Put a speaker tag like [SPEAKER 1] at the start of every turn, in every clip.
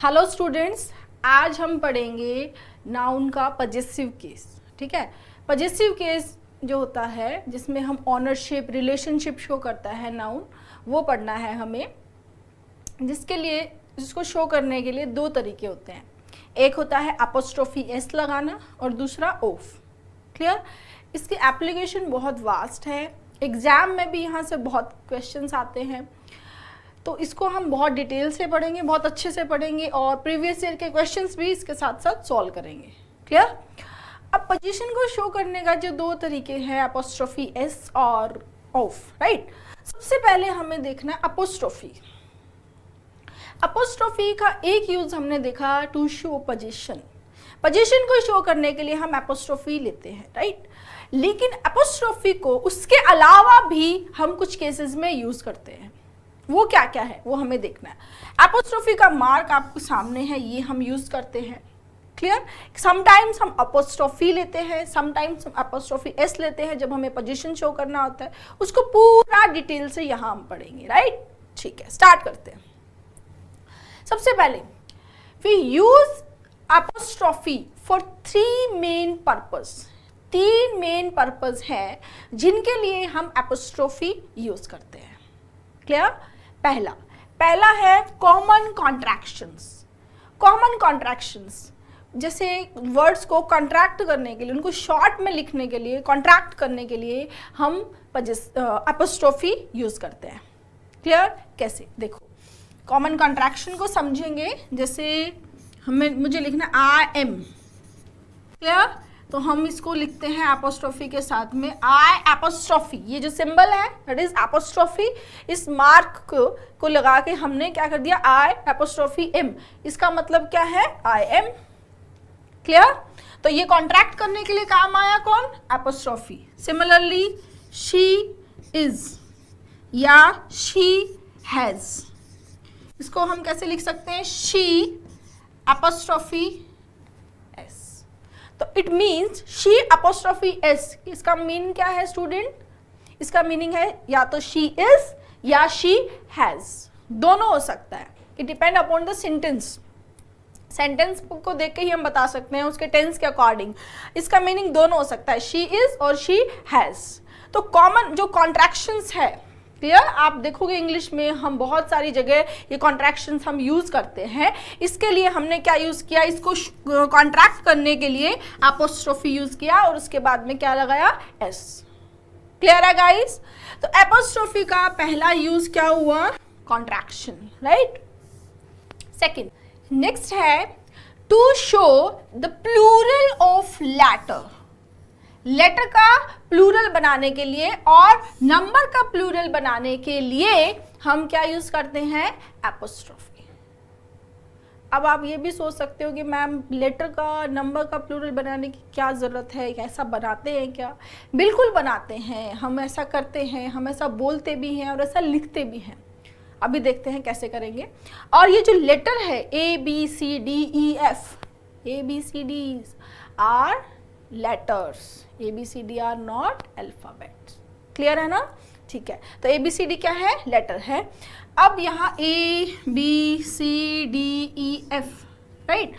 [SPEAKER 1] Hello students, आज हम पढ़ेंगे नाउन का पजेसिव केस। ठीक है, पजेसिव केस जो होता है जिसमें हम ऑनरशिप रिलेशनशिप शो करता है नाउन, वो पढ़ना है हमें। जिसको शो करने के लिए दो तरीके होते हैं, एक होता है अपोस्ट्रोफी एस लगाना और दूसरा ऑफ। क्लियर? इसकी एप्लीकेशन बहुत वास्ट है, एग्जाम में भी यहाँ से बहुत क्वेश्चंस आते हैं, तो इसको हम बहुत डिटेल से पढ़ेंगे, बहुत अच्छे से पढ़ेंगे और प्रीवियस ईयर के क्वेश्चंस भी इसके साथ साथ सॉल्व करेंगे। क्लियर? अब पोजीशन को शो करने का जो दो तरीके हैं, अपोस्ट्रोफी एस और ऑफ, राइट। सबसे पहले हमें देखना है अपोस्ट्रोफी। अपोस्ट्रोफी का एक यूज हमने देखा टू शो पोजीशन। पोजीशन को शो करने के लिए हम अपोस्ट्रोफी लेते हैं, राइट। लेकिन अपोस्ट्रोफी को उसके अलावा भी हम कुछ केसेस में यूज करते हैं। वो क्या क्या है वो हमें देखना है। अपोस्ट्रोफी का मार्क आपको सामने है, ये हम यूज करते हैं। क्लियर? समटाइम्स हम अपोस्ट्रोफी लेते हैं, समटाइम्स हम अपोस्ट्रोफी एस लेते हैं जब हमें पोजीशन शो करना होता है। उसको पूरा डिटेल से यहां हम पढ़ेंगे, राइट। ठीक है, स्टार्ट करते हैं। सबसे पहले we use apostrophe for three main purpose. तीन मेन पर्पस है जिनके लिए हम अपोस्ट्रोफी यूज करते हैं। क्लियर? पहला है कॉमन कॉन्ट्रैक्शंस। कॉमन कॉन्ट्रैक्शंस जैसे वर्ड्स को कॉन्ट्रैक्ट करने के लिए, उनको शॉर्ट में लिखने के लिए, कॉन्ट्रैक्ट करने के लिए हम अपोस्ट्रोफी यूज करते हैं। क्लियर? कैसे? देखो, कॉमन कॉन्ट्रैक्शन को समझेंगे। जैसे मुझे लिखना आई एम। क्लियर? तो हम इसको लिखते हैं अपोस्ट्रोफी के साथ में आई अपोस्ट्रोफी। ये जो सिंबल है दैट इज अपोस्ट्रोफी। इस मार्क को लगा के हमने क्या कर दिया, आई अपोस्ट्रोफी एम। इसका मतलब क्या है, आई एम। क्लियर? तो ये कॉन्ट्रैक्ट करने के लिए काम आया कौन, अपोस्ट्रोफी। सिमिलरली शी इज या शी हैज, इसको हम कैसे लिख सकते हैं, शी अपोस्ट्रोफी एस। तो it means she apostrophe S. इसका मीनिंग क्या है स्टूडेंट? इसका मीनिंग है या तो शी इज या शी हैज, दोनों हो सकता है। It depend upon the sentence. Sentence को देख के ही हम बता सकते हैं उसके टेंस के अकॉर्डिंग। इसका मीनिंग दोनों हो सकता है, शी इज और शी हैज। तो कॉमन जो कॉन्ट्रैक्शंस है, क्लियर, आप देखोगे इंग्लिश में हम बहुत सारी जगह ये कॉन्ट्रैक्शंस हम यूज करते हैं। इसके लिए हमने क्या यूज किया, इसको कॉन्ट्रैक्ट करने के लिए अपोस्ट्रोफी यूज किया और उसके बाद में क्या लगाया, एस। क्लियर है गाइस? तो अपोस्ट्रोफी का पहला यूज क्या हुआ, कॉन्ट्रैक्शन, राइट। सेकंड, नेक्स्ट है to show the plural of letter. Letter का प्लूरल बनाने के लिए और नंबर का प्लूरल बनाने के लिए हम क्या यूज करते हैं, एपोस्ट्रोफी। अब आप ये भी सोच सकते हो कि मैम लेटर का नंबर का प्लूरल बनाने की क्या जरूरत है, ऐसा बनाते हैं क्या? बिल्कुल बनाते हैं, हम ऐसा करते हैं, हम ऐसा बोलते भी हैं और ऐसा लिखते भी हैं। अभी देखते हैं कैसे करेंगे। और ये जो लेटर है A B C D E F, A B C D are letters, A B C D are not alphabets. Clear है ना? ठीक है, तो ए बी सी डी क्या है, लेटर है। अब यहाँ A B C D E F, right.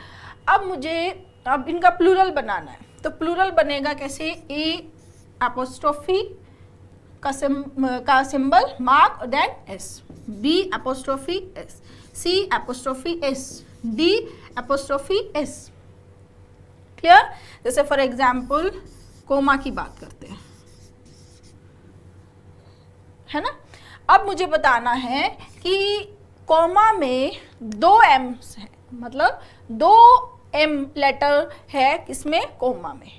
[SPEAKER 1] अब इनका प्लूरल बनाना है, तो प्लूरल बनेगा कैसे, ए अपोस्ट्रोफी का symbol mark then S, B apostrophe S, C apostrophe S, D apostrophe S. Clear? जैसे फॉर एग्जाम्पल कोमा की बात करते हैं, है ना। अब मुझे बताना है कि कोमा में दो एम्स हैं, मतलब दो एम लेटर है किसमें, कोमा में,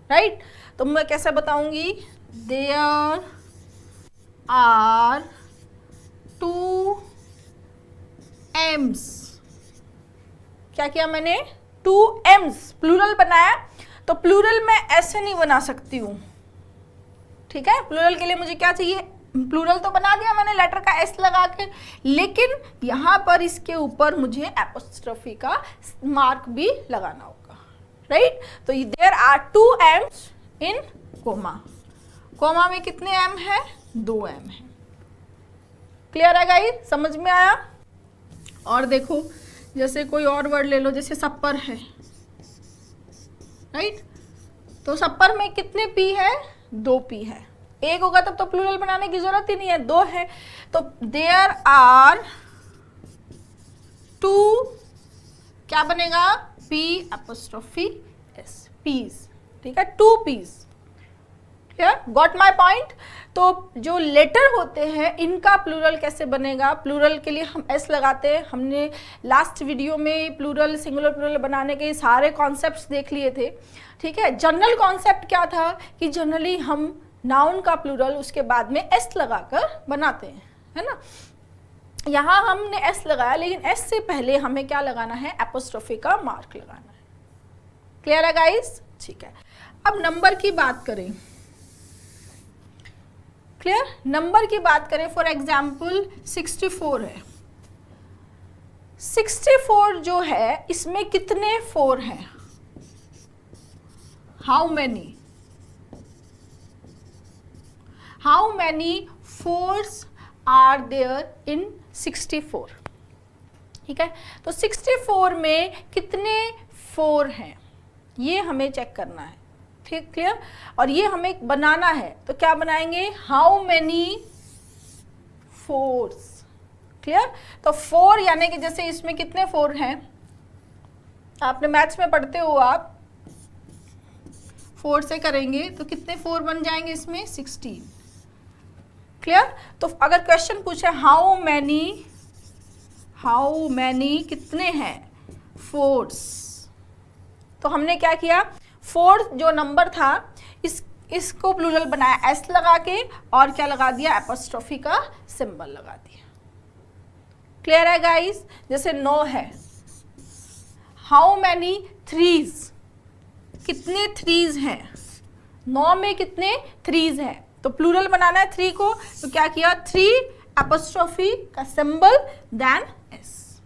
[SPEAKER 1] राइट। तो मैं कैसे बताऊंगी, देयर आर टू एम्स। क्या किया मैंने, टू एम्स, प्लूरल बनाया। तो प्लूरल मैं ऐसे नहीं बना सकती हूँ, ठीक है। प्लूरल के लिए मुझे क्या चाहिए, प्लूरल तो बना दिया मैंने लेटर का एस लगा के, लेकिन यहाँ पर इसके ऊपर मुझे एपोस्ट्रोफी का मार्क भी लगाना होगा, राइट। तो there are two Ms in comma. Comma में कितने एम है, दो एम है। क्लियर है गाइस? समझ में आया? और देखो जैसे कोई और वर्ड ले लो, जैसे सपर है, राइट। तो सपर में कितने पी है? 2 पी है। एक होगा तब तो प्लूरल बनाने की जरूरत ही नहीं है, 2 है। तो देयर आर 2, क्या बनेगा? पी एपोस्ट्रोफी एस, पीस, ठीक है, 2 piece. Clear, got my point. तो जो लेटर होते हैं इनका प्लूरल कैसे बनेगा? प्लूरल के लिए हम एस लगाते हैं। हमने लास्ट वीडियो में प्लूरल, सिंगुलर प्लूरल बनाने के सारे कॉन्सेप्ट्स देख लिए थे, ठीक है। जनरल कॉन्सेप्ट क्या था कि जनरली हम नाउन का प्लूरल उसके बाद में एस लगाकर बनाते हैं, है ना। यहाँ हमने एस लगाया, लेकिन एस से पहले हमें क्या लगाना है? एपोस्ट्रोफी का मार्क लगाना है। क्लियर है गाइस? ठीक है। अब नंबर की बात करें, क्लियर, नंबर की बात करें, फॉर एग्जाम्पल 64 है। 64 जो है इसमें कितने 4 हैं? How many? How many 4s are there in 64? ठीक है, तो 64 में कितने 4 हैं ये हमें चेक करना है, ठीक, क्लियर। और ये हमें बनाना है, तो क्या बनाएंगे? How many 4s, clear. तो 4 यानी कि जैसे इसमें कितने 4 हैं, आपने मैथ्स में पढ़ते हो आप, 4 से करेंगे तो कितने 4 बन जाएंगे इसमें? 16, क्लियर। तो अगर क्वेश्चन पूछे हाउ मैनी कितने हैं 4s, तो हमने क्या किया? 4 जो नंबर था इसको प्लूरल बनाया एस लगा के, और क्या लगा दिया? एपोस्ट्रोफी का सिंबल लगा दिया। क्लियर है गाइस? जैसे 9 है, हाउ मैनी 3s, कितने 3s हैं? 9 में कितने 3s हैं? तो प्लूरल बनाना है 3 को, तो क्या किया? 3 एपोस्ट्रोफी का सिंबल देन एस।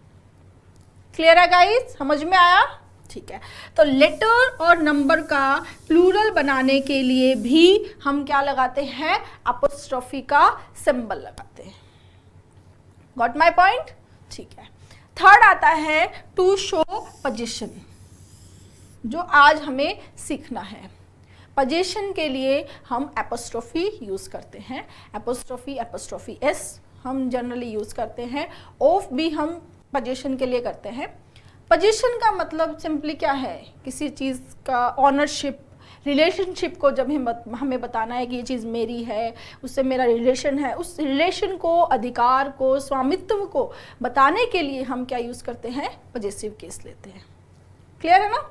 [SPEAKER 1] क्लियर है गाइस? समझ में आया? ठीक है। तो लेटर और नंबर का प्लूरल बनाने के लिए भी हम क्या लगाते हैं? एपोस्ट्रोफी का सिंबल लगाते हैं। Got my point? ठीक है। थर्ड आता है टू शो पोजीशन, जो आज हमें सीखना है। पोजीशन के लिए हम एपोस्ट्रोफी यूज करते हैं, एपोस्ट्रोफी एस हम जनरली यूज करते हैं, ऑफ भी हम पोजीशन के लिए करते हैं। पोजीशन का मतलब सिंपली क्या है? किसी चीज़ का ऑनरशिप, रिलेशनशिप को जब हमें बताना है कि ये चीज़ मेरी है, उससे मेरा रिलेशन है, उस रिलेशन को, अधिकार को, स्वामित्व को बताने के लिए हम क्या यूज़ करते हैं? पॉजेसिव केस लेते हैं। क्लियर है ना?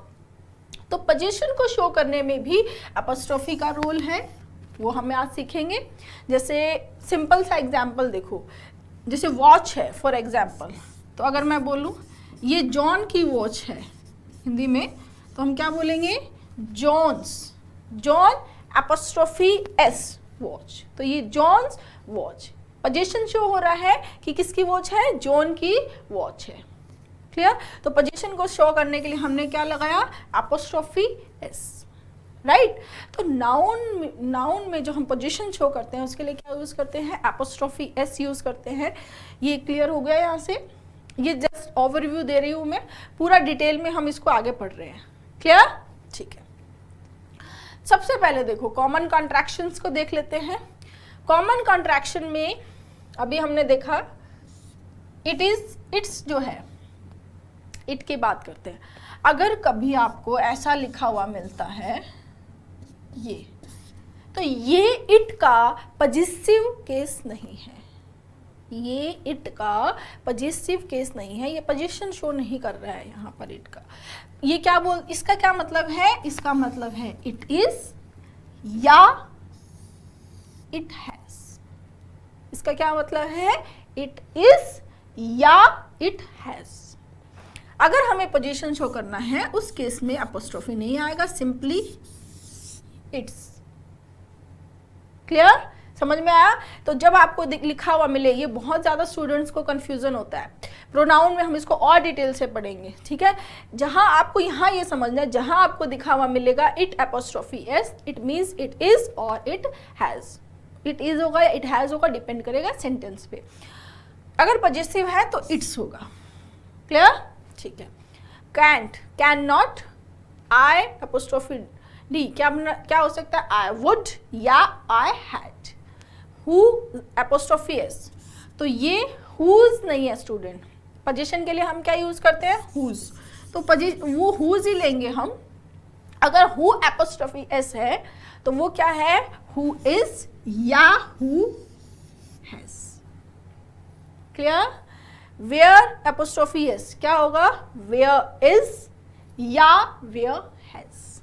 [SPEAKER 1] तो पोजीशन को शो करने में भी एपोस्ट्रोफी का रोल है, वो हमें आज सीखेंगे। जैसे सिंपल सा एग्जाम्पल देखो, जैसे वॉच है फॉर एग्जाम्पल, तो अगर मैं बोलूँ ये जॉन की वॉच है हिंदी में, तो हम क्या बोलेंगे? John's, John apostrophe S watch, तो ये जॉन्स वॉच। पोजीशन शो हो रहा है कि किसकी वॉच है? जॉन की वॉच है। क्लियर? तो पोजीशन को शो करने के लिए हमने क्या लगाया? Apostrophe S, right. तो नाउन में जो हम पोजीशन शो करते हैं उसके लिए क्या यूज करते हैं? एपोस्ट्रोफी एस यूज करते हैं। ये क्लियर हो गया यहाँ से? ये जस्ट ओवरव्यू दे रही हूँ मैं, पूरा डिटेल में हम इसको आगे पढ़ रहे हैं। क्लियर? ठीक है। सबसे पहले देखो कॉमन कॉन्ट्रैक्शंस को देख लेते हैं। कॉमन कॉन्ट्रैक्शन में अभी हमने देखा इट्स जो है, इट की बात करते हैं। अगर कभी आपको ऐसा लिखा हुआ मिलता है ये, तो ये इट का पॉजिटिव केस नहीं है, ये इट का पॉजिटिव केस नहीं है, ये पोजीशन शो नहीं कर रहा है यहाँ पर इट का। ये क्या इसका क्या मतलब है? इसका मतलब है इट इज या इट हैज। इसका क्या मतलब है? इट इज या इट हैज। अगर हमें पोजीशन शो करना है उस केस में एपोस्ट्रोफी नहीं आएगा, सिंपली इट्स। क्लियर? समझ में आया? तो जब आपको लिखा हुआ मिले, ये बहुत ज़्यादा स्टूडेंट्स को कंफ्यूजन होता है। प्रोनाउन में हम इसको और डिटेल से पढ़ेंगे, ठीक है। जहां आपको यहाँ ये समझना है, जहां आपको दिखा हुआ मिलेगा it apostrophe S, it means it is और इट हैज। इट इज होगा या इट हैज होगा, डिपेंड करेगा सेंटेंस पे। अगर पॉजिटिव है तो इट्स होगा। क्लियर? ठीक है। Can't, can not, I apostrophe D, क्या हो सकता है? आई वुड या I had. Who apostrophe S, तो ये हुज नहीं है स्टूडेंट। पोजीशन के लिए हम क्या यूज करते हैं? हुज। तो वो हुज ही लेंगे हम। अगर हु एपोस्ट्रोफी एस है तो वो क्या है? हु इज या who has. Clear? Where apostrophe S क्या होगा? वेयर इज या where has.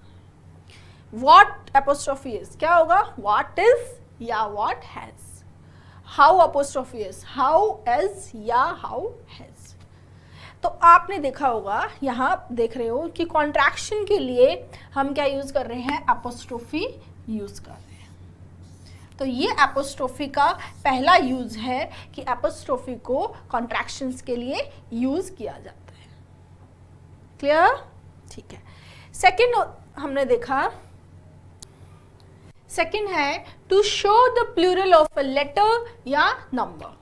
[SPEAKER 1] What apostrophe S क्या होगा? व्हाट इज या what has. How apostrophe S how is या हाउ हैज। तो आपने देखा होगा, यहाँ देख रहे हो कि कॉन्ट्रैक्शन के लिए हम क्या यूज कर रहे हैं? एपोस्ट्रोफी यूज कर रहे हैं। तो ये एपोस्ट्रोफी का पहला यूज है कि एपोस्ट्रोफी को कॉन्ट्रैक्शंस के लिए यूज किया जाता है। क्लियर? ठीक है। सेकंड हमने देखा, सेकंड है to show the plural of a letter या नंबर।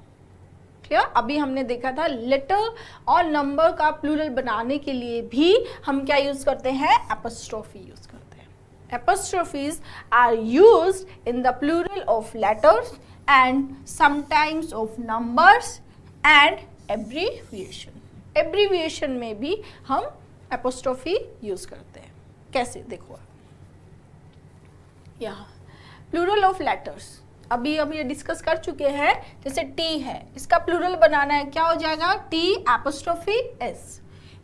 [SPEAKER 1] क्लियर? अभी हमने देखा था लेटर और नंबर का प्लूरल बनाने के लिए भी हम क्या यूज करते हैं? एपोस्ट्रोफी यूज करते हैं। Apostrophes are used in the plural of letters and sometimes of numbers and abbreviation. Abbreviation में भी हम एपोस्ट्रोफी यूज करते हैं। कैसे? देखो यहाँ प्लूरल ऑफ लेटर्स अभी हम ये डिस्कस कर चुके हैं। जैसे टी है, इसका प्लूरल बनाना है, क्या हो जाएगा? T apostrophe S.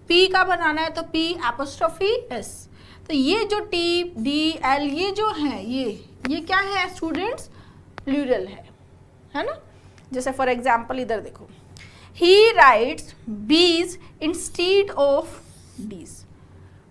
[SPEAKER 1] पी का बनाना है तो पी एपोस्ट्रोफी एस। तो ये जो टी डी एल ये जो है ये क्या है स्टूडेंट्स? प्लूरल है ना। जैसे फॉर एग्जाम्पल इधर देखो, ही राइट्स बीज इंस्टीड ऑफ डीज।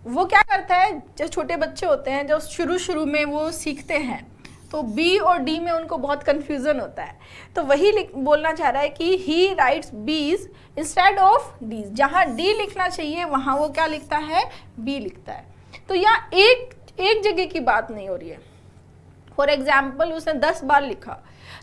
[SPEAKER 1] वो क्या करता है? जो छोटे बच्चे होते हैं, जो शुरू में वो सीखते हैं, तो बी और डी में उनको बहुत कंफ्यूजन होता है। तो वही बोलना चाह रहा है कि ही राइट्स बीज इंस्टेड ऑफ डीज। जहाँ डी लिखना चाहिए वहाँ वो क्या लिखता है? बी लिखता है। तो यहाँ एक जगह की बात नहीं हो रही है। फॉर एग्जाम्पल उसने 10 बार लिखा,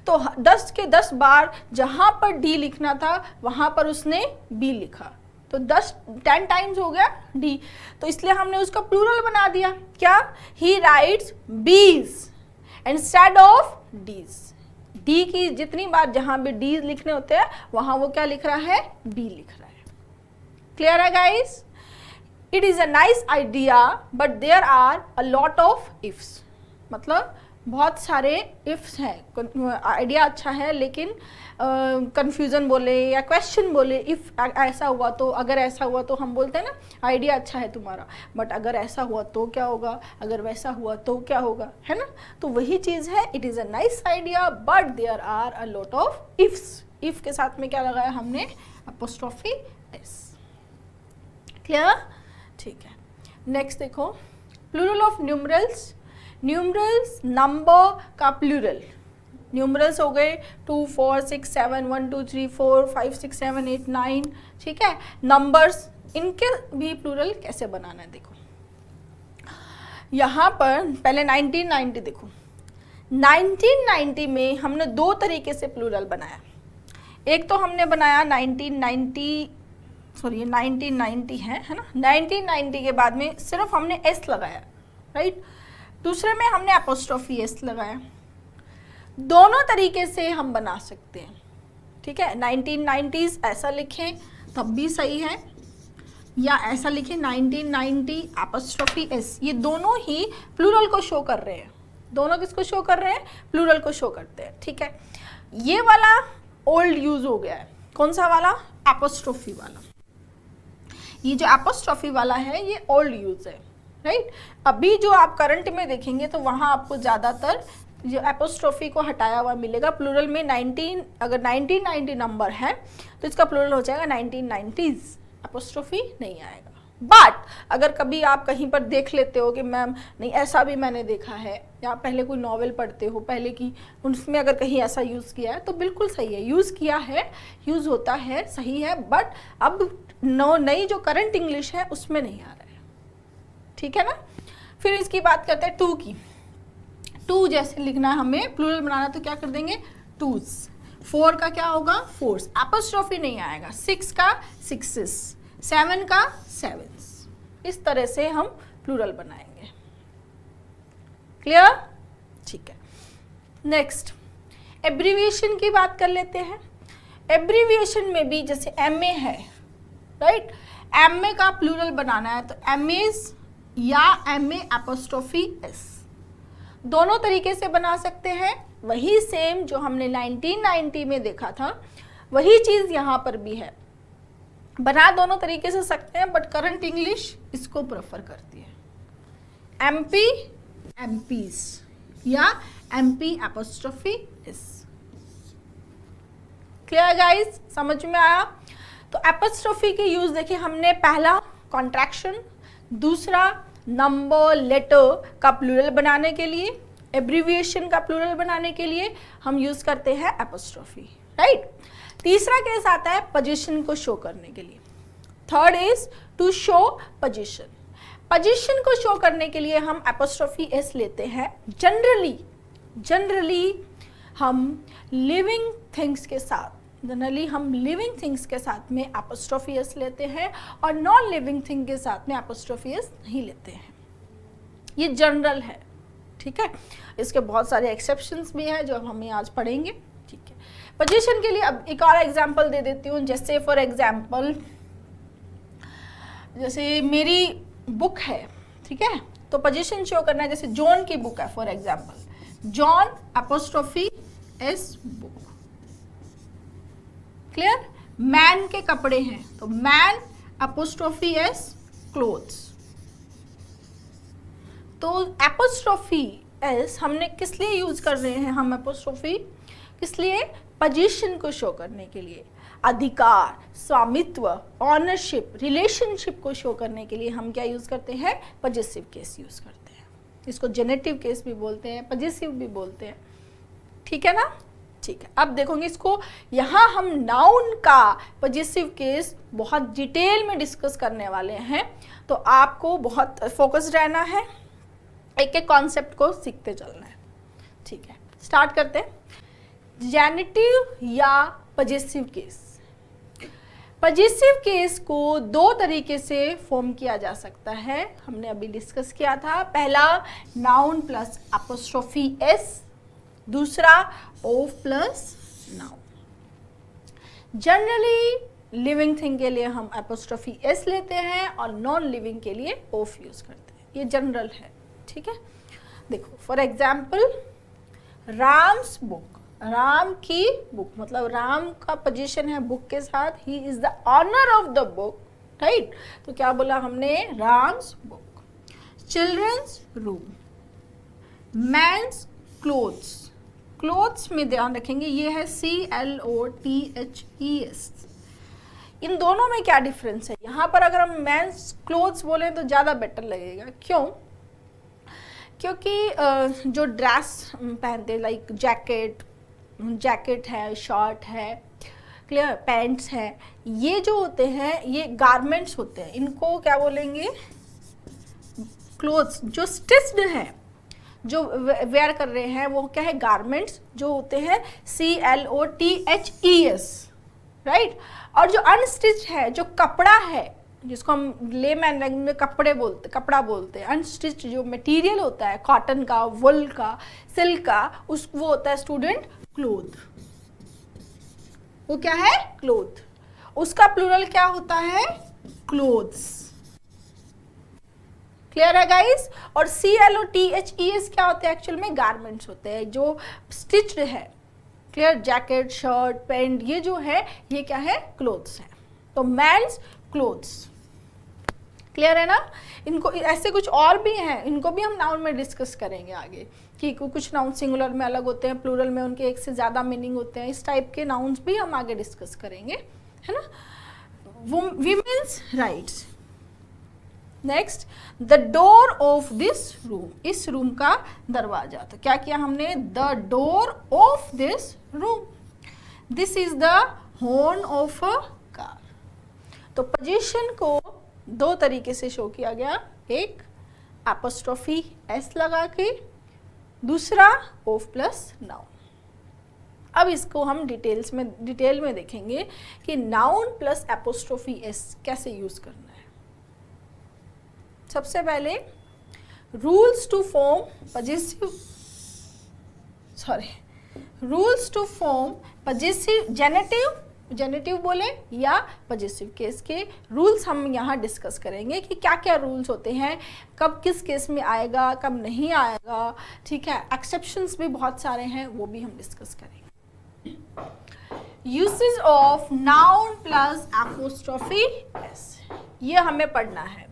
[SPEAKER 1] तो 10 के 10 बार जहाँ पर डी लिखना था वहाँ पर उसने बी लिखा, तो 10 टाइम्स हो गया डी। तो इसलिए हमने उसका प्लूरल बना दिया। क्या? ही राइट्स बीज इंस्टेड ऑफ डीज। डी की जितनी बार जहां भी डीज लिखने होते हैं वहां वो क्या लिख रहा है? बी लिख रहा है। क्लियर है guys? It is a nice idea but there are a lot of ifs. मतलब बहुत सारे इफ्स हैं। आइडिया अच्छा है लेकिन कंफ्यूजन बोले या क्वेश्चन बोले, इफ ऐसा हुआ तो, अगर ऐसा हुआ तो, हम बोलते हैं ना आइडिया अच्छा है तुम्हारा, बट अगर ऐसा हुआ तो क्या होगा, अगर वैसा हुआ तो क्या होगा, है ना। तो वही चीज़ है, it is a nice idea but there are a lot of ifs. If के साथ में क्या लगाया हमने? Apostrophe S. क्लियर? ठीक है। नेक्स्ट देखो, plural of numerals. Numerals number का प्लूरल। न्यूमरल्स हो गए 2 4 6 7 1 2 3 4 5 6 7 8 9, ठीक है। नंबर्स, इनके भी प्लूरल कैसे बनाना है देखो। यहाँ पर पहले 1990 देखो। 1990 में हमने 2 तरीके से प्लूरल बनाया। एक तो हमने बनाया 1990 है ना। 1990 के बाद में सिर्फ हमने एस लगाया, राइट। दूसरे में हमने एपोस्ट्रोफी एस लगाया। दोनों तरीके से हम बना सकते हैं, ठीक है। 1990s ऐसा लिखें तब भी सही है, या ऐसा लिखें 1990 एपोस्ट्रोफी एस। ये दोनों ही प्लूरल को शो कर रहे हैं। दोनों किसको शो कर रहे हैं? प्लूरल को शो करते हैं, ठीक है। ये वाला ओल्ड यूज हो गया है। कौन सा वाला? एपोस्ट्रोफी वाला। ये जो एपोस्ट्रोफी वाला है ये ओल्ड यूज है, राइट। अभी जो आप करंट में देखेंगे तो वहाँ आपको ज़्यादातर जो एपोस्ट्रोफी को हटाया हुआ मिलेगा। प्लूरल में 19, अगर 1990 नंबर है तो इसका प्लूरल हो जाएगा 1990s, एपोस्ट्रोफी नहीं आएगा। बट अगर कभी आप कहीं पर देख लेते हो कि मैम नहीं ऐसा भी मैंने देखा है, या पहले कोई नॉवेल पढ़ते हो पहले की, उसमें अगर कहीं ऐसा यूज़ किया है तो बिल्कुल सही है, यूज़ किया है, यूज़ होता है, सही है। बट अब नई जो करंट इंग्लिश है उसमें नहीं आ रहा है, ठीक है ना। फिर इसकी बात करते हैं टू की। टू जैसे लिखना है हमें, प्लूरल बनाना, तो क्या कर देंगे? टूज। 4 का क्या होगा? फोर्स। एपोस्ट्रोफी नहीं आएगा। 6 का सिक्सेस, 7 का 7s, इस तरह से हम प्लूरल बनाएंगे। क्लियर? ठीक है। नेक्स्ट एब्रीविएशन की बात कर लेते हैं। एब्रीविएशन में भी जैसे MA है, राइट, MA का प्लूरल बनाना है तो MAs या MA एपोस्ट्रोफी S, दोनों तरीके से बना सकते हैं। वही सेम जो हमने 1990 में देखा था वही चीज यहाँ पर भी है, बना दोनों तरीके से सकते हैं, बट करंट इंग्लिश इसको प्रेफर करती है, MP MPs या MP apostrophe S। Clear guys? समझ में आया? तो एपोस्ट्रोफी के यूज देखिए हमने, पहला कॉन्ट्रैक्शन, दूसरा नंबर लेटर का प्लूरल बनाने के लिए, एब्रीविएशन का प्लूरल बनाने के लिए हम यूज करते हैं एपोस्ट्रोफी, राइट। तीसरा केस आता है पोजीशन को शो करने के लिए। Third is to show position. Position को शो करने के लिए हम एपोस्ट्रोफी S लेते हैं। जनरली हम लिविंग थिंग्स के साथ में एपोस्ट्रोफी S लेते हैं और नॉन लिविंग थिंग के साथ में एपोस्ट्रोफी S नहीं लेते हैं। ये जनरल है, ठीक है। इसके बहुत सारे एक्सेप्शंस भी हैं जो हमें आज पढ़ेंगे, ठीक है। पोजीशन के लिए अब एक और एग्जांपल दे देती हूँ। जैसे फॉर एग्जांपल, जैसे मेरी बुक है, ठीक है, तो पोजीशन शो करना है। जैसे जॉन की बुक है, for example John apostrophe S book. Clear? Man के कपड़े हैं तो मैन एपोस्ट्रोफी S क्लोथ्स। तो एपोस्ट्रोफी S हमने किस लिए यूज कर रहे हैं? हम एपोस्ट्रोफी किस लिए? पोजीशन को शो करने के लिए, अधिकार, स्वामित्व, ऑनरशिप, रिलेशनशिप को शो करने के लिए हम क्या यूज करते हैं? पजेसिव केस यूज करते हैं। इसको जेनेटिव केस भी बोलते हैं, पजेसिव भी बोलते हैं, ठीक है ना? ठीक है। अब देखोगे इसको, यहाँ हम नाउन का पजेसिव केस बहुत डिटेल में डिस्कस करने वाले हैं, तो आपको बहुत फोकस रहना है, एक एक कॉन्सेप्ट को सीखते चलना है, ठीक है। स्टार्ट करते हैं। जेनेटिव या पजेसिव केस। पजेसिव केस को दो तरीके से फॉर्म किया जा सकता है, हमने अभी डिस्कस किया था। पहला नाउन प्लस एपोस्ट्रोफी S, दूसरा of plus noun. Generally living thing के लिए हम एपोस्ट्रोफी S लेते हैं और नॉन लिविंग के लिए ऑफ यूज करते हैं, ये जनरल है, ठीक है। देखो for example Ram's book, Ram की बुक, मतलब राम का पोजीशन है बुक के साथ, he is the owner of the book, right. तो क्या बोला हमने? Ram's book. Children's room, man's clothes. Clothes में ध्यान रखेंगे ये है CLOTHES। इन दोनों में क्या डिफरेंस है? यहाँ पर अगर हम मैन्स क्लोथ्स बोले तो ज़्यादा बेटर लगेगा। क्यों? क्योंकि जो ड्रेस पहनते, लाइक जैकेट है, शर्ट है, क्लियर, पैंट्स है, ये जो होते हैं ये गारमेंट्स होते हैं। इनको क्या बोलेंगे? क्लोथ्स। जो स्टिच्ड है, जो वेयर कर रहे हैं, वो क्या है? गारमेंट्स जो होते हैं CLOTHES, राइट। और जो अनस्टिच्ड है, जो कपड़ा है, जिसको हम लेमैन लैंग्वेज में कपड़ा बोलते हैं, अनस्टिच्ड जो मटेरियल होता है, कॉटन का, वुल का, सिल्क का, वो होता है स्टूडेंट क्लोथ। वो क्या है? क्लोथ। उसका प्लूरल क्या होता है? क्लोथ्स। क्लियर है गाइस? और CLOTHES क्या होते हैं? एक्चुअल में गारमेंट्स होते हैं जो स्टिच्ड है। क्लियर? जैकेट, शर्ट, पैंट, ये जो है ये क्या है? क्लोथ्स है। तो मेंस क्लोथ्स। क्लियर है ना? इनको ऐसे कुछ और भी हैं, इनको भी हम नाउन में डिस्कस करेंगे आगे, कि कुछ नाउन सिंगुलर में अलग होते हैं, प्लूरल में उनके एक से ज़्यादा मीनिंग होते हैं। इस टाइप के नाउन्स भी हम आगे डिस्कस करेंगे, है ना? Women's rights. Next, the door of this room, इस रूम का दरवाजा। तो क्या किया हमने? The door of this room. This is the horn of a car. तो पोजीशन को दो तरीके से शो किया गया, एक एपोस्ट्रोफी S लगा के, दूसरा ऑफ प्लस नाउन। अब इसको हम डिटेल में देखेंगे कि नाउन प्लस एपोस्ट्रोफी एस कैसे यूज करना है। सबसे पहले rules to form possessive genitive बोले या पजेसिव केस के रूल्स हम यहाँ डिस्कस करेंगे कि क्या क्या रूल्स होते हैं, कब किस केस में आएगा, कब नहीं आएगा, ठीक है। एक्सेप्शंस भी बहुत सारे हैं, वो भी हम डिस्कस करेंगे। Usage of noun plus apostrophe S, ये हमें पढ़ना है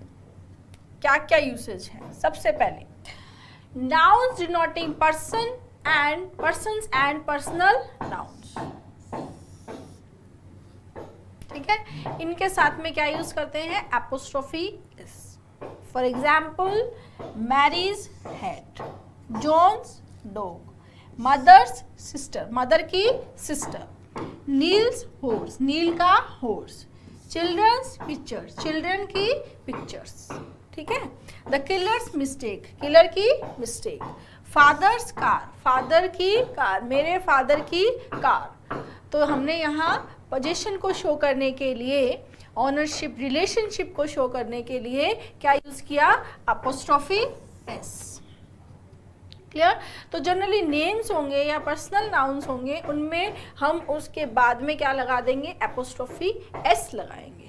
[SPEAKER 1] क्या क्या यूसेज है। सबसे पहले nouns denoting persons and personal nouns, ठीक है। इनके साथ में क्या यूज करते हैं, apostrophe S. For example Mary's head, John's dog, mother's sister, mother की सिस्टर, नील्स हॉर्स, नील का हॉर्स, चिल्ड्रंस पिक्चर्स, चिल्ड्रन की पिक्चर्स, ठीक है। द किलर्स मिस्टेक, किलर की मिस्टेक, फादर्स कार, फादर की कार, मेरे फादर की कार। तो हमने यहाँ पोजीशन को शो करने के लिए, ऑनरशिप रिलेशनशिप को शो करने के लिए क्या यूज किया, अपोस्ट्रोफी एस। क्लियर। तो जनरली नेम्स होंगे या पर्सनल नाउन्स होंगे, उनमें हम उसके बाद में क्या लगा देंगे, एपोस्ट्रोफी एस लगाएंगे।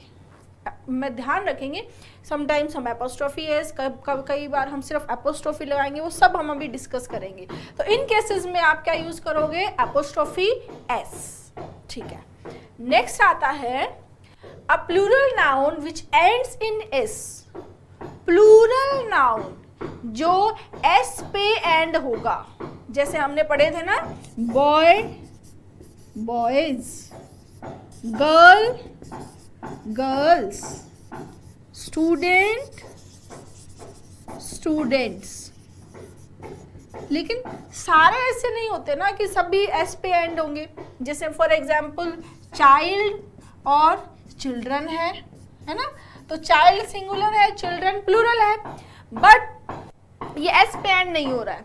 [SPEAKER 1] मैं ध्यान रखेंगे, समटाइम्स हम एपोस्ट्रोफी एस, कई बार हम सिर्फ एपोस्ट्रोफी लगाएंगे, वो सब हम अभी डिस्कस करेंगे। तो इन केसेस में आप क्या यूज करोगे, एपोस्ट्रोफी एस, ठीक है। नेक्स्ट आता है a plural noun which ends in S, plural noun जो एस पे एंड होगा, जैसे हमने पढ़े थे ना, boy boys, girl girls, student students. लेकिन सारे ऐसे नहीं होते ना कि सभी एस पे एंड होंगे। जैसे फॉर एग्जाम्पल चाइल्ड और चिल्ड्रन है ना, तो चाइल्ड सिंगुलर है, चिल्ड्रन प्लूरल है, बट ये एस पे एंड नहीं हो रहा है।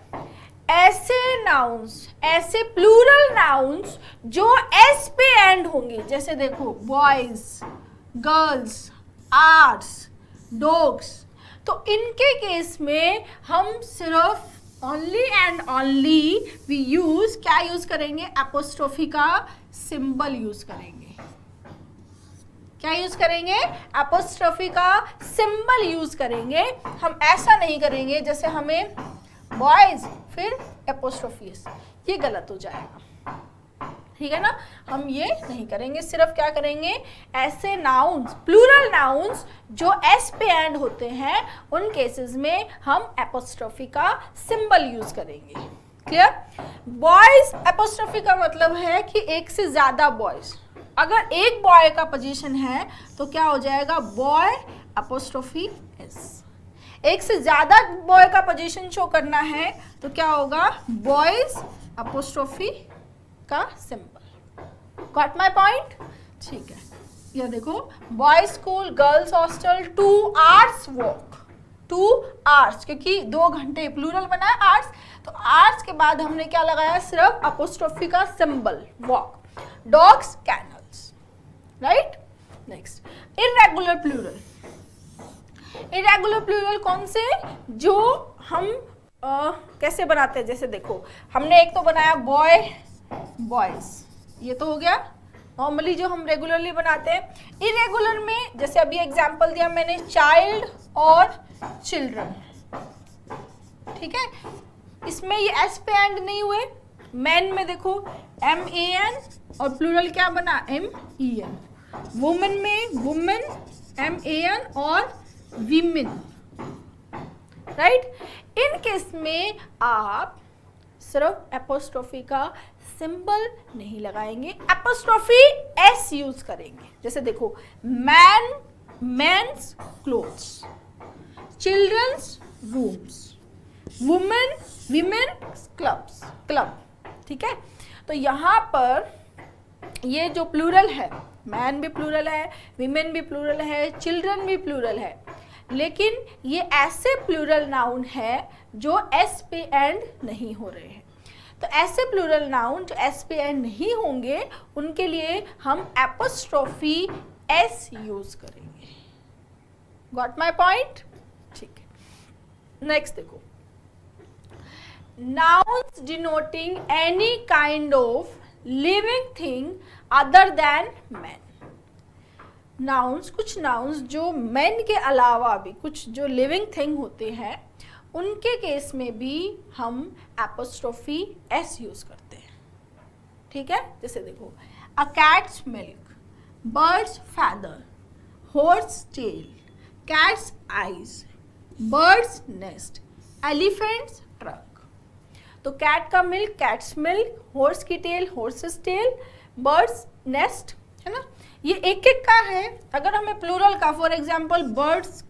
[SPEAKER 1] ऐसे नाउन्स, ऐसे प्लूरल नाउन्स जो एस पे एंड होंगे, जैसे देखो बॉयज, गर्ल्स, आर्ट्स, डॉग्स, तो इनके केस में हम सिर्फ only and only we use, क्या यूज करेंगे, एपोस्ट्रोफी का सिंबल यूज करेंगे। क्या यूज करेंगे, एपोस्ट्रोफी का सिंबल यूज करेंगे। हम ऐसा नहीं करेंगे जैसे हमें बॉयज फिर एपोस्ट्रोफी, ये गलत हो जाएगा, ठीक है ना। हम ये नहीं करेंगे, सिर्फ क्या करेंगे, ऐसे नाउन्स, प्लूरल नाउन्स जो एस पे एंड होते हैं, उन केसेस में हम एपोस्ट्रोफी का सिंबल यूज करेंगे। क्लियर। बॉयज एपोस्ट्रोफी का मतलब है कि एक से ज्यादा बॉयज, अगर एक बॉय का पोजीशन है तो क्या हो जाएगा, बॉय एपोस्ट्रोफी एस। एक से ज्यादा बॉय का पोजीशन शो करना है तो क्या होगा, बॉयज एपोस्ट्रोफी का सिंबल। गॉट माय पॉइंट, ठीक है। ये देखो, boys school, girls hostel, 2 hours walk, 2 hours, क्योंकि 2 घंटे प्लूरल बना है आर्ट्स, तो आर्ट्स के बाद हमने क्या लगाया, सिर्फ एपोस्ट्रोफी का symbol, walk. Dogs, canals, right. Next irregular plural. Irregular plural कौन से, जो हम कैसे बनाते हैं, जैसे देखो हमने एक तो बनाया बॉय बॉयज, ये तो हो गया नॉर्मली जो हम रेगुलरली बनाते हैं। इरेगुलर में जैसे अभी एग्जांपल दिया मैंने, चाइल्ड और चिल्ड्रन, ठीक है। इसमें ये एस पे एंड नहीं हुए। मैन में देखो MAN और प्लूरल क्या बना, MEN। वुमेन में वुमेन, MAN और वीमेन, राइट। इन केस में आप सिर्फ एपोस्ट्रोफी का सिंबल नहीं लगाएंगे, एपोस्ट्रोफी एस यूज करेंगे। जैसे देखो man, men's clothes, children's rooms, women, women clubs, club, ठीक है। तो यहाँ पर ये जो प्लूरल है, मैन भी प्लूरल है, वीमेन भी प्लूरल है, चिल्ड्रन भी प्लूरल है, लेकिन ये ऐसे प्लूरल नाउन है जो एस पे एंड नहीं हो रहे हैं। तो ऐसे प्लूरल नाउन जो एस पे एंड नहीं होंगे उनके लिए हम एपोस्ट्रोफी एस यूज करेंगे। Got my point? ठीक है, नेक्स्ट देखो, nouns denoting any kind of living thing other than man। nouns, कुछ nouns जो men के अलावा भी कुछ जो living thing होते हैं उनके केस में भी हम एपोस्ट्रोफी एस यूज करते हैं। ठीक है, जैसे देखो, a cat's milk, bird's feather, horse tail, cat's eyes, bird's nest, elephant's trunk। तो कैट का मिल्क कैट्स मिल्क, हॉर्स की tail horse's tail, bird's nest, है ना, ये एक एक का है। अगर हमें प्लूरल का, फॉर एग्जांपल बर्ड्स,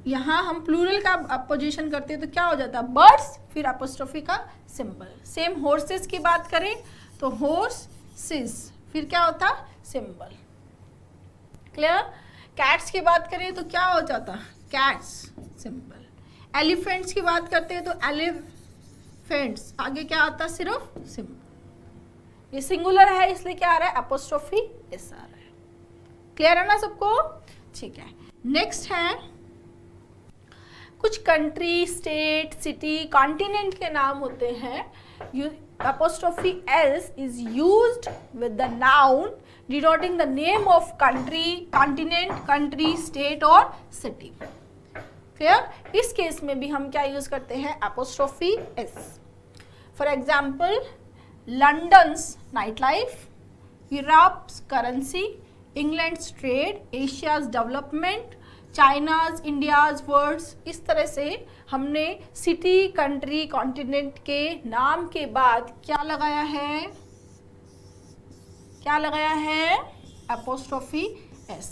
[SPEAKER 1] यहाँ हम प्लूरल का अपोजिशन करते हैं तो क्या हो जाता है, बर्ड्स फिर अपोस्ट्रोफी का सिंबल। सेम हॉर्सेस की बात करें तो हॉर्सेस फिर क्या होता, सिंबल। क्लियर? कैट्स की बात करें तो क्या हो जाता, कैट्स सिंबल। एलिफेंट्स की बात करते हैं तो एलिफेंट्स, आगे क्या आता, सिर्फ सिंबल। ये सिंगुलर है इसलिए क्या आ रहा है, अपोस्ट्रोफी एस आ रहा है। क्लियर है ना सबको? ठीक है, नेक्स्ट है कुछ कंट्री, स्टेट, सिटी, कॉन्टिनेंट के नाम होते हैं। Apostrophe S is used with the noun denoting the name of country, continent, country, state और सिटी। क्लियर? इस केस में भी हम क्या यूज करते हैं, apostrophe S. For example, London's night life, Europe's currency, England's trade, Asia's development, China's, India's words. इस तरह से हमने सिटी, कंट्री, कॉन्टिनेंट के नाम के बाद क्या लगाया है, क्या लगाया है, अपोस्ट्रोफी एस।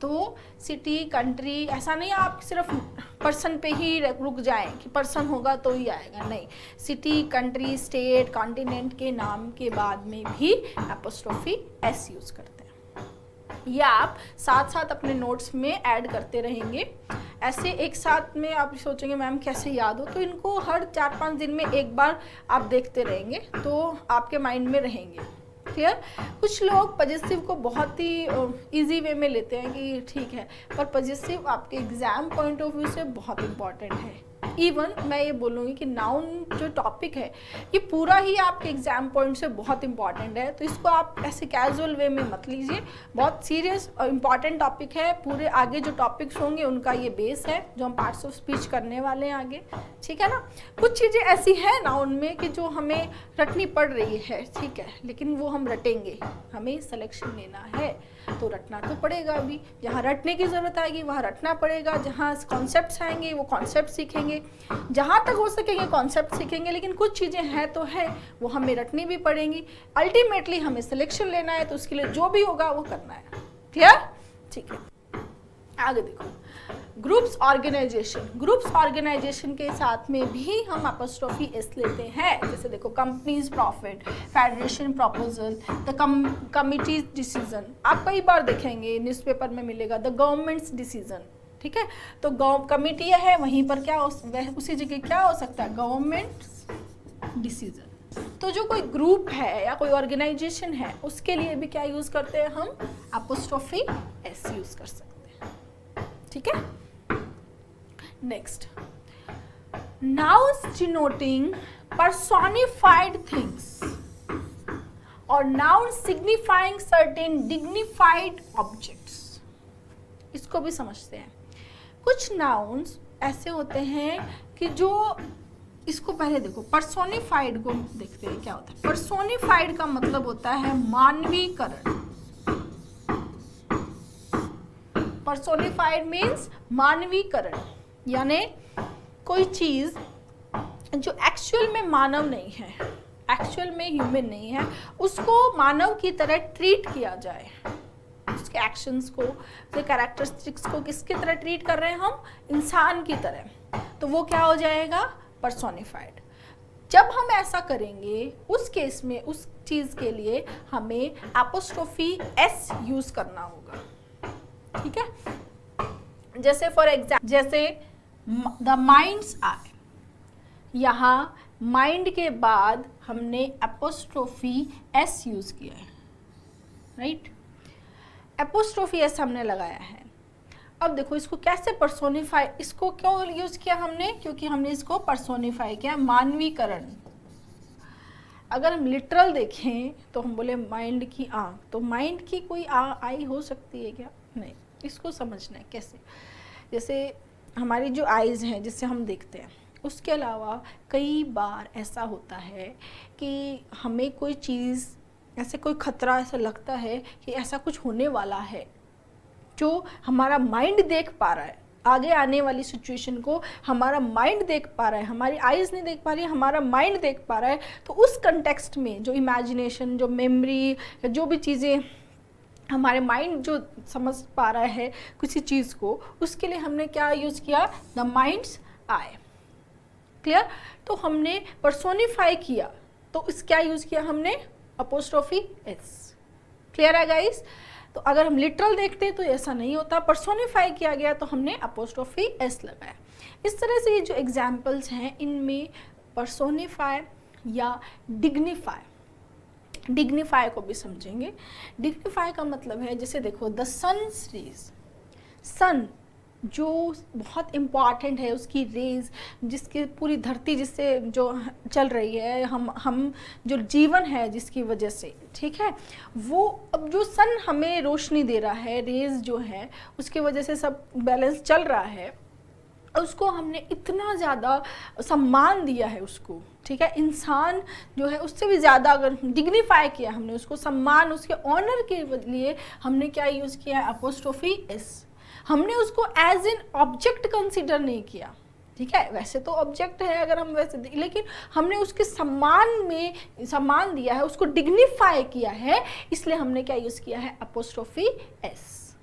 [SPEAKER 1] तो सिटी, कंट्री, ऐसा नहीं आप सिर्फ पर्सन पे ही रुक जाएं कि पर्सन होगा तो ही आएगा, नहीं, सिटी, कंट्री, स्टेट, कॉन्टिनेंट के नाम के बाद में भी अपोस्ट्रोफी एस यूज करते हैं। या आप साथ साथ अपने नोट्स में ऐड करते रहेंगे। ऐसे एक साथ में आप सोचेंगे मैम कैसे याद हो, तो इनको हर 4-5 दिन में एक बार आप देखते रहेंगे तो आपके माइंड में रहेंगे। क्लियर? कुछ लोग पॉजिटिव को बहुत ही इजी वे में लेते हैं कि ठीक है, पर पॉजिटिव आपके एग्जाम पॉइंट ऑफ व्यू से बहुत इंपॉर्टेंट है। इवन मैं ये बोलूँगी कि नाउन जो टॉपिक है ये पूरा ही आपके एग्जाम पॉइंट से बहुत इंपॉर्टेंट है, तो इसको आप ऐसे कैजुअल वे में मत लीजिए, बहुत सीरियस और इम्पॉर्टेंट टॉपिक है। पूरे आगे जो टॉपिक्स होंगे उनका ये बेस है जो हम पार्ट्स ऑफ स्पीच करने वाले हैं आगे। ठीक है ना? कुछ चीज़ें ऐसी हैं नाउन में कि जो हमें रटनी पड़ रही है, ठीक है, लेकिन वो हम रटेंगे, हमें सिलेक्शन लेना है तो रटना तो पड़ेगा। अभी जहाँ रटने की ज़रूरत आएगी वहाँ रटना पड़ेगा, जहाँ कॉन्सेप्ट्स आएंगे वो कॉन्सेप्ट सीखेंगे, जहाँ तक हो सकेंगे कॉन्सेप्ट सीखेंगे, लेकिन कुछ चीज़ें हैं तो है वो हमें रटनी भी पड़ेंगी। अल्टीमेटली हमें सिलेक्शन लेना है तो उसके लिए जो भी होगा वो करना है। क्लियर? ठीक है, आगे देखो, ग्रुप्स ऑर्गेनाइजेशन। ग्रुप्स ऑर्गेनाइजेशन के साथ में भी हम अपोस्ट्रोफी एस लेते हैं। जैसे देखो, companies profit, federation proposal, the committees decision. आप कई बार देखेंगे न्यूज़पेपर में मिलेगा द गवर्नमेंट्स डिसीजन। ठीक है, तो कमिटी है वहीं पर क्या उसी जगह क्या हो सकता है, गवर्नमेंट डिसीजन। तो जो कोई ग्रुप है या कोई ऑर्गेनाइजेशन है उसके लिए भी क्या यूज करते हैं हम, अपोस्ट्रोफी एस यूज कर सकते हैं। ठीक है, next, nouns denoting personified things और nouns signifying certain dignified objects। इसको भी समझते हैं। कुछ nouns ऐसे होते हैं कि जो, इसको पहले देखो, personified को देखते हैं क्या होता है। personified का मतलब होता है मानवीकरण। personified means मानवीकरण, यानी कोई चीज जो एक्चुअल में मानव नहीं है, एक्चुअल में ह्यूमन नहीं है, उसको मानव की तरह ट्रीट किया जाए। उसके एक्शंस को, उसके कैरेक्टरिस्टिक्स को किसकी तरह ट्रीट कर रहे हैं हम, इंसान की तरह, तो वो क्या हो जाएगा, पर्सोनिफाइड। जब हम ऐसा करेंगे उस केस में उस चीज के लिए हमें अपोस्ट्रोफी एस यूज करना होगा। ठीक है, जैसे फॉर एग्जाम्पल, जैसे द माइंड्स आई, यहाँ माइंड के बाद हमने एपोस्ट्रोफी एस यूज़ किया है, राइट। एपोस्ट्रोफी एस हमने लगाया है। अब देखो इसको कैसे पर्सोनिफाई, इसको क्यों यूज़ किया हमने, क्योंकि हमने इसको पर्सोनिफाई किया, मानवीकरण। अगर हम लिटरल देखें तो हम बोले माइंड की आँख, तो माइंड की कोई आई हो सकती है क्या? नहीं। इसको समझना है कैसे, जैसे हमारी जो आइज़ हैं जिससे हम देखते हैं, उसके अलावा कई बार ऐसा होता है कि हमें कोई चीज़, ऐसे कोई खतरा ऐसा लगता है कि ऐसा कुछ होने वाला है, जो हमारा माइंड देख पा रहा है, आगे आने वाली सिचुएशन को हमारा माइंड देख पा रहा है, हमारी आइज़ नहीं देख पा रही है, हमारा माइंड देख पा रहा है। तो उस कंटेक्स्ट में जो इमेजिनेशन, जो मेमोरी, जो भी चीज़ें हमारे माइंड जो समझ पा रहा है किसी चीज़ को, उसके लिए हमने क्या यूज़ किया, द माइंड्स आई। क्लियर। तो हमने पर्सोनिफाई किया, तो इस क्या यूज़ किया हमने, अपोस्ट्रोफी एस। क्लियर है गाइस। तो अगर हम लिटरल देखते हैं तो ऐसा नहीं होता, पर्सोनिफाई किया गया तो हमने अपोस्ट्रोफी एस लगाया। इस तरह से ये जो एग्जाम्पल्स हैं इनमें पर्सोनिफाई या डिग्निफाई को भी समझेंगे। डिग्निफाई का मतलब है, जैसे देखो द सन्स रेज, सन जो बहुत इम्पॉर्टेंट है, उसकी रेज जिसकी पूरी धरती जिससे जो चल रही है, हम जो जीवन है जिसकी वजह से, ठीक है, वो अब जो सन हमें रोशनी दे रहा है, रेज जो है उसकी वजह से सब बैलेंस चल रहा है, उसको हमने इतना ज़्यादा सम्मान दिया है उसको, ठीक है। इंसान जो है उससे भी ज़्यादा अगर डिग्निफाई किया हमने उसको, सम्मान, उसके ऑनर के लिए हमने क्या यूज़ किया है, अपोस्ट्रोफी एस। हमने उसको एज एन ऑब्जेक्ट कंसिडर नहीं किया, ठीक है, वैसे तो ऑब्जेक्ट है अगर हम वैसे, लेकिन हमने उसके सम्मान दिया है, उसको डिग्निफाई किया है, इसलिए हमने क्या यूज़ किया है, अपोस्ट्रोफी एस।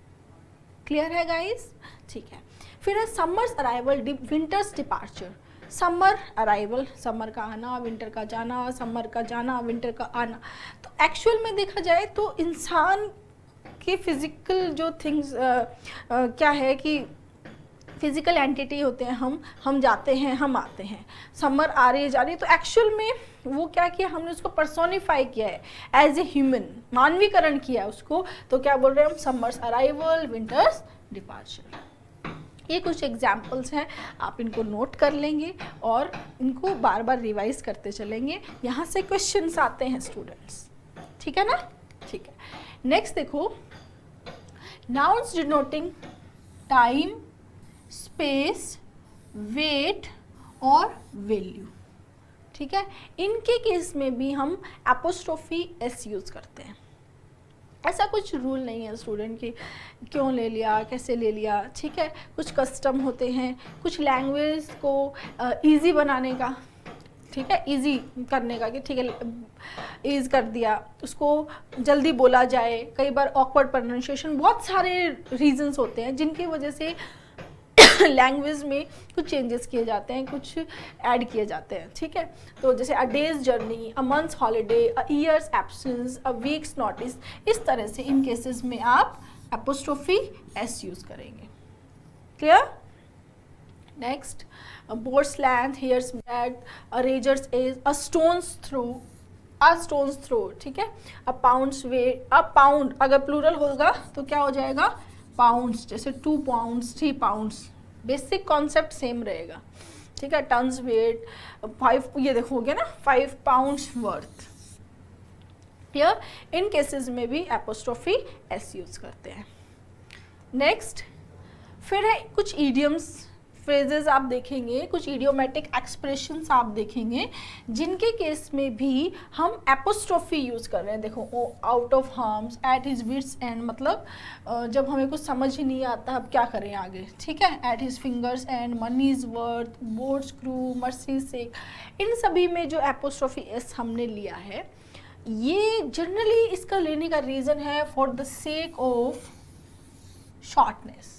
[SPEAKER 1] क्लियर है गाइस, ठीक है। फिर है summers arrival, winters departure. Summer arrival, summer का आना, विंटर का जाना, समर का जाना, विंटर का आना। तो एक्चुअल में देखा जाए तो इंसान के फिजिकल जो थिंग्स क्या है कि फिजिकल एंटिटी होते हैं, हम जाते हैं, हम आते हैं, समर आ रही है जा रही है, तो एक्चुअल में वो क्या किया हमने, उसको पर्सोनिफाई किया है एज ए ह्यूमन, मानवीकरण किया उसको। तो क्या बोल रहे हैं हम, समर्स अराइवल, विंटर्स डिपार्चर। ये कुछ एग्जाम्पल्स हैं, आप इनको नोट कर लेंगे और इनको बार बार रिवाइज करते चलेंगे, यहाँ से क्वेश्चंस आते हैं स्टूडेंट्स, ठीक है ना, ठीक है। नेक्स्ट देखो, nouns denoting time, space, weight और वैल्यू, ठीक है। इनके केस में भी हम एपोस्ट्रोफी एस यूज़ करते हैं। ऐसा कुछ रूल नहीं है स्टूडेंट कि क्यों ले लिया, कैसे ले लिया, ठीक है। कुछ कस्टम होते हैं, कुछ लैंग्वेज को इजी बनाने का, ठीक है, इजी करने का, कि ठीक है ईज कर दिया, उसको जल्दी बोला जाए। कई बार ऑकवर्ड प्रोनाउंसिएशन, बहुत सारे रीजंस होते हैं जिनकी वजह से लैंग्वेज में कुछ चेंजेस किए जाते हैं, कुछ ऐड किए जाते हैं, ठीक है। तो जैसे a day's journey, a month's holiday, a year's absence, a week's notice, इस तरह से इन केसेस में आप एपोस्ट्रोफी एस यूज़ करेंगे। Clear. Next, board's length, hair's breadth, a razor's edge, a stone's throw, ठीक है। A pound's weight, a pound अगर प्लूरल होगा तो क्या हो जाएगा, पाउंड्स, जैसे 2 pounds, 3 pounds, basic concept same रहेगा, ठीक है। टन्स वेट, 5, ये देखो हो गया ना, 5 पाउंड्स वर्थ। क्लियर। इन केसेस में भी एपोस्ट्रोफी एस यूज़ करते हैं। नेक्स्ट, फिर है कुछ ईडियम्स, फ्रेजेस आप देखेंगे, कुछ इडियोमेटिक एक्सप्रेशंस आप देखेंगे जिनके केस में भी हम एपोस्ट्रोफी यूज़ कर रहे हैं। देखो, out of harm's, at his wits end, मतलब जब हमें कुछ समझ ही नहीं आता अब क्या करें आगे, ठीक है। At his fingers end, money is worth, board screw, mercy sake, इन सभी में जो एपोस्ट्रोफी एस हमने लिया है, ये जनरली इसका लेने का रीज़न है for the sake of shortness,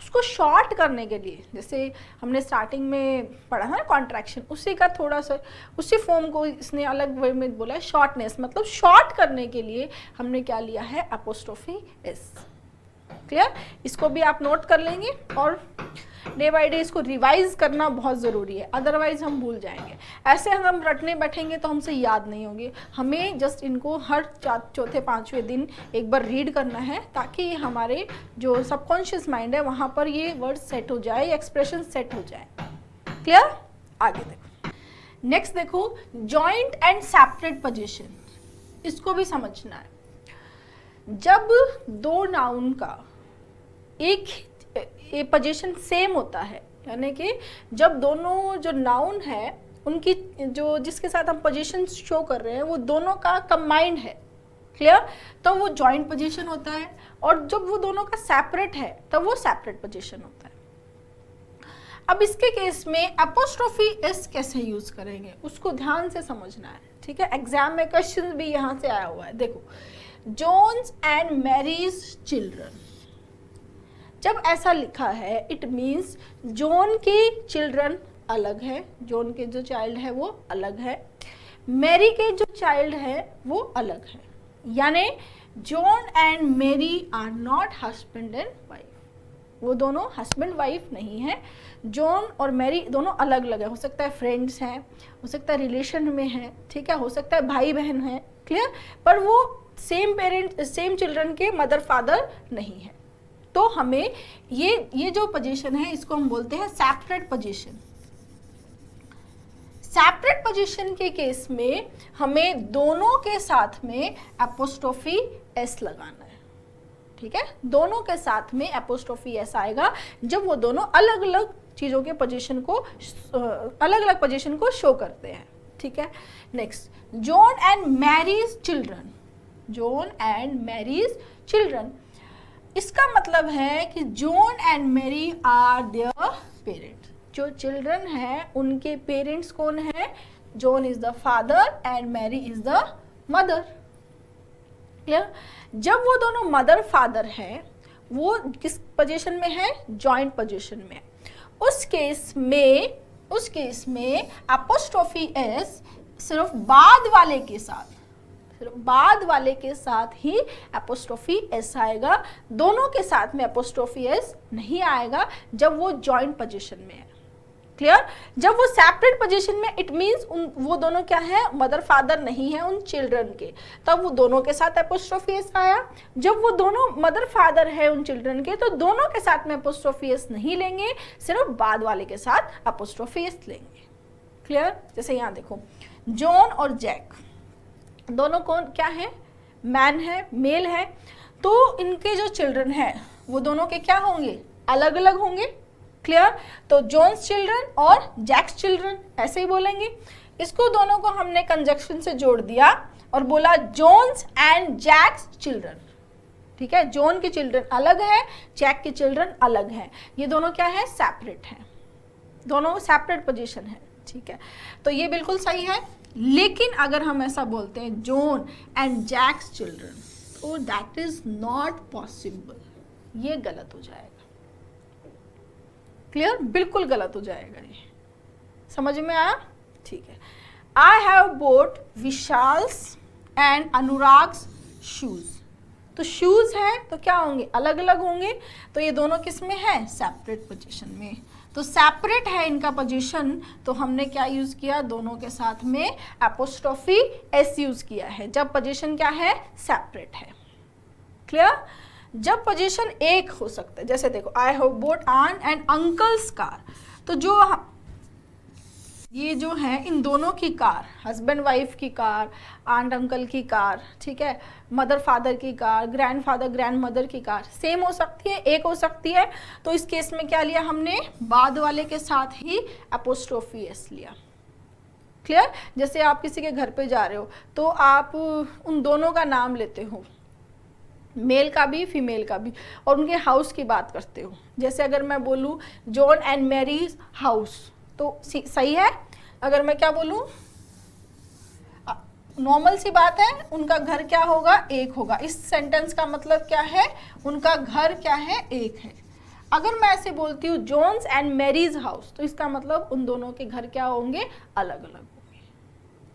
[SPEAKER 1] उसको शॉर्ट करने के लिए। जैसे हमने स्टार्टिंग में पढ़ा है ना कॉन्ट्रैक्शन, उसी का थोड़ा सा, उसी फॉर्म को इसने अलग वे में बोला है, शॉर्टनेस, मतलब शॉर्ट करने के लिए हमने क्या लिया है, एपोस्ट्रोफी एस। क्लियर? इसको भी आप नोट कर लेंगे और डे बाय डे इसको रिवाइज करना बहुत ज़रूरी है, अदरवाइज हम भूल जाएंगे। ऐसे हम रटने बैठेंगे तो हमसे याद नहीं होंगे। हमें जस्ट इनको हर चौथे पांचवें दिन एक बार रीड करना है, ताकि हमारे जो सबकॉन्शियस माइंड है वहाँ पर ये वर्ड सेट हो जाए, एक्सप्रेशन सेट हो जाए। क्लियर? आगे देखो, नेक्स्ट देखो जॉइंट एंड सेपरेट पोजीशन, इसको भी समझना है। जब दो नाउन का एक पोजीशन सेम होता है, यानी कि जब दोनों जो नाउन है उनकी जो जिसके साथ हम पोजीशन शो कर रहे हैं वो दोनों का कंबाइंड है, क्लियर, तो वो जॉइंट पोजीशन होता है। और जब वो दोनों का सेपरेट है तब वो सेपरेट पोजीशन होता है। अब इसके केस में एपोस्ट्रोफी एस कैसे यूज करेंगे उसको ध्यान से समझना है, ठीक है? एग्जाम में क्वेश्चन भी यहाँ से आया हुआ है। देखो, जॉन्स एंड मैरीज चिल्ड्रन, जब ऐसा लिखा है इट मीन्स जॉन के चिल्ड्रन अलग है, जॉन के जो चाइल्ड है वो अलग है, मैरी के जो चाइल्ड है वो अलग है। यानी John and Mary are not husband and wife, वो दोनों हस्बैंड वाइफ नहीं है। जॉन और मैरी दोनों अलग अलग है, हो सकता है फ्रेंड्स हैं, हो सकता है रिलेशन में है, ठीक है, हो सकता है भाई बहन है, क्लियर, पर वो सेम पेरेंट सेम चिल्ड्रन के मदर फादर नहीं है। तो हमें ये जो पोजीशन है इसको हम बोलते हैं सेपरेट पोजीशन। सेपरेट पोजीशन के केस में हमें दोनों के साथ में एपोस्ट्रोफी एस लगाना है, ठीक है? दोनों के साथ में एपोस्ट्रोफी एस आएगा जब वो दोनों अलग अलग चीजों के पोजीशन को अलग अलग पोजीशन को शो करते हैं, ठीक है? Next, John and Mary's children, John and Mary's children, इसका मतलब है कि John and Mary are their parent. जो चिल्ड्रन हैं उनके पेरेंट्स कौन है? John is the father and Mary is the mother, clear? जब वो दोनों मदर फादर हैं वो किस पोजीशन में है? जॉइंट पोजीशन में। उस केस में एपोस्ट्रोफी एस सिर्फ बाद वाले के साथ ही एपोस्ट्रोफी एस आएगा, दोनों के साथ में एपोस्ट्रोफी एस नहीं आएगा जब वो जॉइंट पोजीशन में है, क्लियर? जब वो सेपरेट पोजीशन में इट मींस वो दोनों क्या है? मदर फादर नहीं है उन चिल्ड्रन के, तब वो दोनों के साथ एपोस्ट्रोफी एस आया। जब वो दोनों मदर फादर है उन चिल्ड्रन के तो दोनों के साथ में एपोस्ट्रोफी एस नहीं लेंगे, सिर्फ बाद वाले के साथ एपोस्ट्रोफी एस लेंगे, क्लियर? जैसे यहाँ देखो, जॉन और जैक दोनों कौन क्या है? मैन है, मेल है, तो इनके जो चिल्ड्रन है वो दोनों के क्या होंगे? अलग अलग होंगे, क्लियर? तो जॉन्स चिल्ड्रन और जैक्स चिल्ड्रन ऐसे ही बोलेंगे। इसको दोनों को हमने कंजक्शन से जोड़ दिया और बोला जॉन्स एंड जैक्स चिल्ड्रन, ठीक है? जॉन के चिल्ड्रन अलग है, जैक के चिल्ड्रन अलग है, ये दोनों क्या है? सेपरेट है, दोनों सेपरेट पोजीशन है, ठीक है? तो ये बिल्कुल सही है। लेकिन अगर हम ऐसा बोलते हैं जॉन एंड जैक्स चिल्ड्रन, तो दैट इज नॉट पॉसिबल, ये गलत हो जाएगा, क्लियर? बिल्कुल गलत हो जाएगा, ये समझ में आया? ठीक है। I have bought Vishal's and Anurag's shoes, तो शूज है तो क्या होंगे? अलग अलग होंगे, तो ये दोनों किस में है? सेपरेट पोजीशन में। तो सेपरेट है इनका पोजीशन, तो हमने क्या यूज किया? दोनों के साथ में एपोस्ट्रोफी एस यूज किया है जब पोजीशन क्या है? सेपरेट है, क्लियर? जब पोजीशन एक हो सकता है, जैसे देखो I have bought aunt and uncle's car, तो जो ये जो है इन दोनों की कार, हस्बैंड वाइफ की कार, आंट अंकल की कार, ठीक है, मदर फादर की कार, ग्रैंडफादर ग्रैंड मदर की कार सेम हो सकती है, एक हो सकती है। तो इस केस में क्या लिया हमने? बाद वाले के साथ ही एपोस्ट्रोफी एस लिया, क्लियर? जैसे आप किसी के घर पे जा रहे हो तो आप उन दोनों का नाम लेते हो, मेल का भी फीमेल का भी, और उनके हाउस की बात करते हो। जैसे अगर मैं बोलूँ जॉन एंड मैरीज हाउस, तो सही है। अगर मैं क्या बोलूँ, नॉर्मल सी बात है, उनका घर क्या होगा? एक होगा। इस सेंटेंस का मतलब क्या है? उनका घर क्या है? एक है। अगर मैं ऐसे बोलती हूँ जॉन्स एंड मैरीज हाउस, तो इसका मतलब उन दोनों के घर क्या होंगे? अलग अलग होंगे,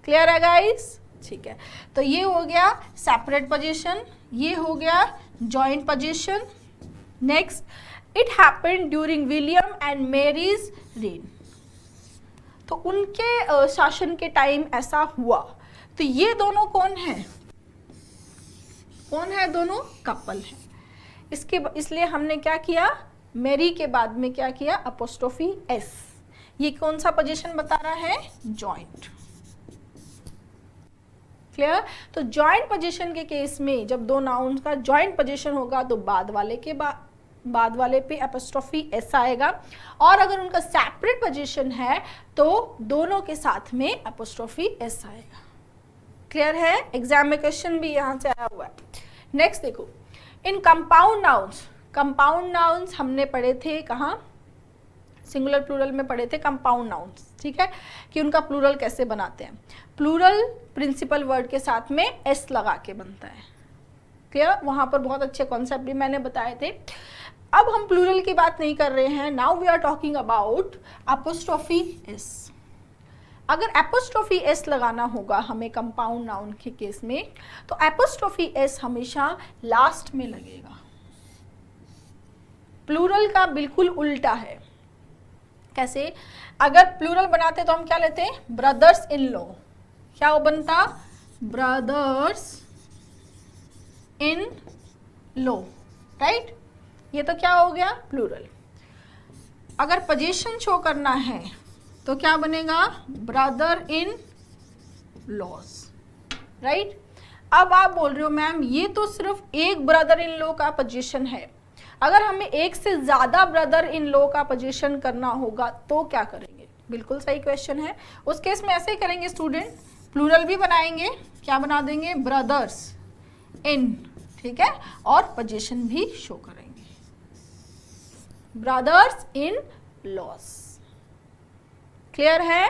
[SPEAKER 1] क्लियर है गाइस? ठीक है, तो ये हो गया सेपरेट पोजीशन, ये हो गया joint position, next, it happened during William and Mary's reign, तो उनके शासन के टाइम ऐसा हुआ। तो ये दोनों कौन है, कौन है, दोनों कपल है। इसलिए हमने क्या किया, मैरी के बाद में क्या किया, अपोस्ट्रोफी एस। ये कौन सा पोजीशन बता रहा है, जॉइंट। क्लियर। तो जॉइंट पोजीशन के केस में जब दो नाउन का जॉइंट पोजीशन होगा तो बाद वाले पे अपोस्ट्रोफी एस आएगा, और अगर उनका सेपरेट पोजीशन है तो दोनों के साथ में अपोस्ट्रोफी एस आएगा। क्लियर है, एग्जाम में क्वेश्चन भी यहाँ से आया हुआ है। नेक्स्ट देखो, इन कंपाउंड नाउन्स हमने पढ़े थे कहाँ, सिंगुलर प्लूरल में पढ़े थे कंपाउंड नाउन्स, ठीक है, कि उनका प्लूरल कैसे बनाते हैं। प्लूरल प्रिंसिपल वर्ड के साथ में एस लगा के बनता है। क्लियर, वहां पर बहुत अच्छे कॉन्सेप्ट भी मैंने बताए थे। अब हम प्लूरल की बात नहीं कर रहे हैं, now we are talking about apostrophe S. अगर एपोस्ट्रोफी एस लगाना होगा हमें कंपाउंड नाउन के केस में, तो एपोस्ट्रोफी एस हमेशा लास्ट में लगेगा। प्लूरल का बिल्कुल उल्टा है। कैसे, अगर प्लूरल बनाते तो हम क्या लेते, ब्रदर्स इन लॉ, क्या वो बनता, ब्रदर्स इन लॉ, राइट। ये तो क्या हो गया, प्लूरल। अगर पोजीशन शो करना है तो क्या बनेगा, ब्रदर इन लॉज, राइट। अब आप बोल रहे हो मैम ये तो सिर्फ एक ब्रदर इन लॉ का पोजीशन है, अगर हमें एक से ज्यादा ब्रदर इन लॉ का पोजीशन करना होगा तो क्या करेंगे। बिल्कुल सही क्वेश्चन है। उस केस में ऐसे ही करेंगे स्टूडेंट, प्लूरल भी बनाएंगे, क्या बना देंगे, ब्रदर्स इन, ठीक है, और पोजीशन भी शो करेंगे, ब्रदर्स इन लॉज। क्लियर है।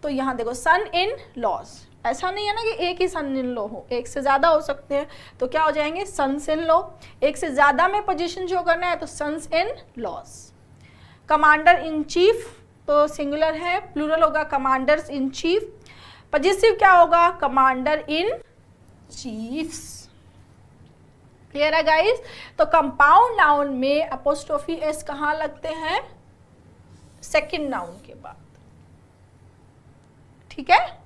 [SPEAKER 1] तो यहाँ देखो, सन इन लॉज, ऐसा नहीं है ना कि एक ही सन इन लॉ हो, एक से ज्यादा हो सकते हैं, तो क्या हो जाएंगे, सन्स इन लॉ। एक से ज्यादा में पोजीशन शो करना है तो sons in laws. Commander in chief तो सिंगुलर है, प्लूरल होगा कमांडर्स इन चीफ। पॉजिटिव क्या होगा, कमांडर इन चीफ्स। क्लियर है गाइस। तो कंपाउंड नाउन में अपोस्ट्रोफी एस कहाँ लगते हैं, सेकंड नाउन के बाद, ठीक है।